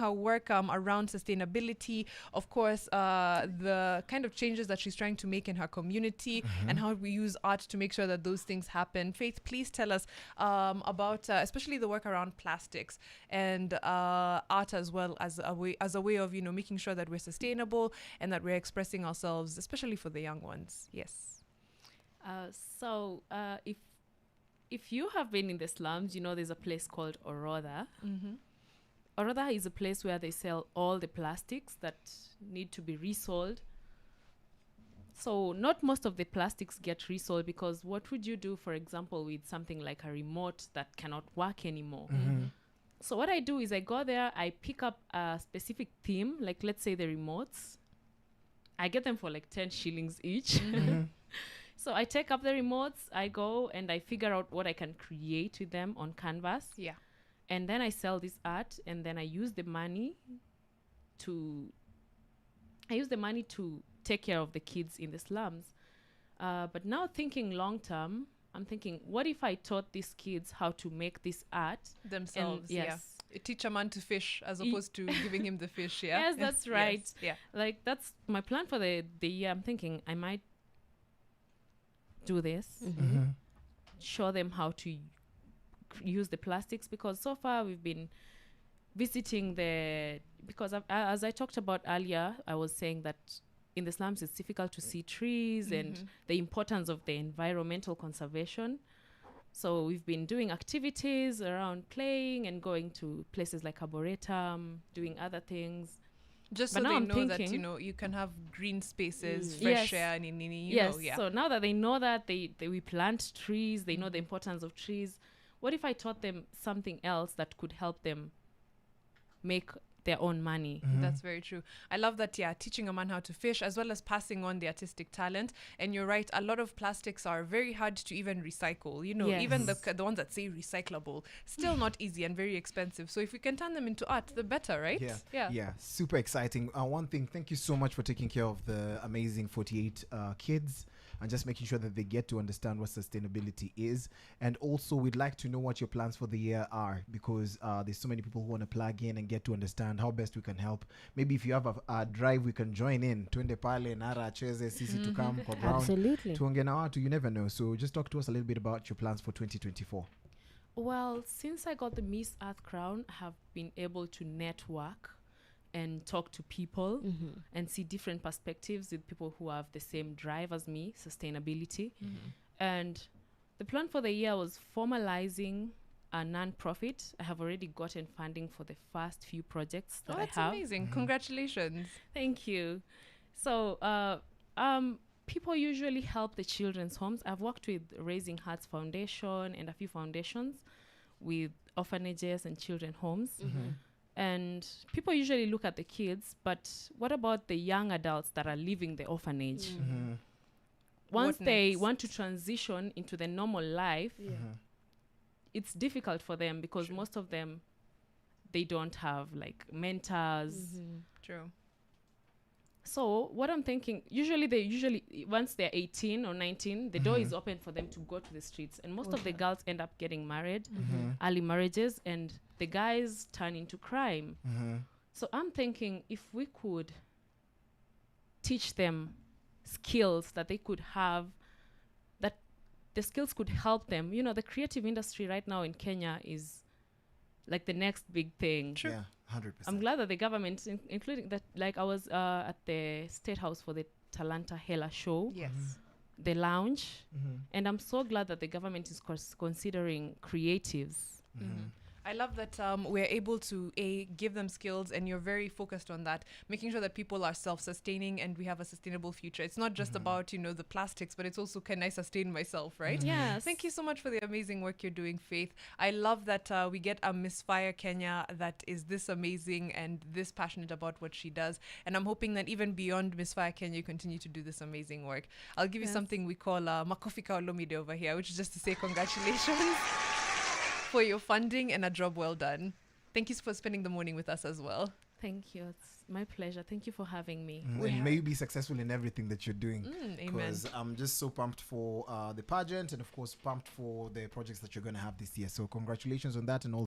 her work around sustainability, of course, the kind of changes that she's trying to make in her community, and how we use art to make sure that those things happen. Faith, please tell us about especially the work around plastics and art as well as a way of making sure that we're sustainable and that we're expressing ourselves, especially for the young ones. Yes. If you have been in the slums, there's a place called Orodha. Mm-hmm. Orodha is a place where they sell all the plastics that need to be resold. So not most of the plastics get resold, because what would you do, for example, with something like a remote that cannot work anymore? Mm-hmm. So what I do is I go there, I pick up a specific theme, like let's say the remotes. I get them for like 10 shillings each. Mm-hmm. So I take up the remotes, I go and I figure out what I can create with them on canvas. Yeah. And then I sell this art, and then I use the money to take care of the kids in the slums. But now thinking long term, I'm thinking, what if I taught these kids how to make this art themselves? Yes. Yeah. Teach a man to fish as opposed to giving him the fish. Yeah. Yes, that's right. Yes. Yeah. Like that's my plan for the year. I'm thinking I might do this, show them how to use the plastics, because so far we've been visiting because as I talked about earlier, I was saying that in the slums it's difficult to see trees and the importance of the environmental conservation. So we've been doing activities around playing and going to places like Arboretum, doing other things. Just but so now they I'm know thinking, that, you can have green spaces, fresh air, and yeah. So now that they know that we plant trees, they know the importance of trees. What if I taught them something else that could help them make their own money? That's very true. I love that. Yeah, teaching a man how to fish as well as passing on the artistic talent. And you're right, a lot of plastics are very hard to even recycle. Even the ones that say recyclable, still not easy and very expensive. So if we can turn them into art, the better, right? Yeah, super exciting. One thing, thank you so much for taking care of the amazing 48 kids and just making sure that they get to understand what sustainability is. And also, we'd like to know what your plans for the year are, because there's so many people who want to plug in and get to understand how best we can help. Maybe if you have a drive, we can join in. Twende pale, nara, cheze, sisi to come, kwa ground. Absolutely. Tuonge na watu, you never know. So just talk to us a little bit about your plans for 2024. Well, since I got the Miss Earth crown, I have been able to network and talk to people and see different perspectives with people who have the same drive as me, sustainability. And the plan for the year was formalizing a non-profit. I have already gotten funding for the first few projects that I have. That's amazing. Congratulations. Thank you. So people usually help the children's homes. I've worked with Raising Hearts Foundation and a few foundations with orphanages and children's homes. And people usually look at the kids, but what about the young adults that are leaving the orphanage? Once they want to transition into the normal life, it's difficult for them because most of them, they don't have like mentors. True. So what I'm thinking, usually once they're 18 or 19, the door is open for them to go to the streets. And most of the girls end up getting married, early marriages, and the guys turn into crime. So I'm thinking if we could teach them skills that they could have, that the skills could help them. The creative industry right now in Kenya is like the next big thing. True. Yeah, 100%. I'm glad that the government, including that, like I was at the State House for the Talanta Hela show, Yes. the lounge, and I'm so glad that the government is considering creatives. I love that we're able to give them skills, and you're very focused on that, making sure that people are self-sustaining and we have a sustainable future. It's not just about the plastics, but it's also, can I sustain myself, right? Yes. Thank you so much for the amazing work you're doing, Faith. I love that we get a Miss Fire Kenya that is this amazing and this passionate about what she does, and I'm hoping that even beyond Miss Fire Kenya you continue to do this amazing work. I'll give you something we call Makofi ka Olomide over here, which is just to say congratulations for your funding and a job well done. Thank you for spending the morning with us as well. Thank you. It's my pleasure. Thank you for having me. And may you be successful in everything that you're doing. Amen. Because I'm just so pumped for the pageant, and of course pumped for the projects that you're going to have this year. So congratulations on that and all.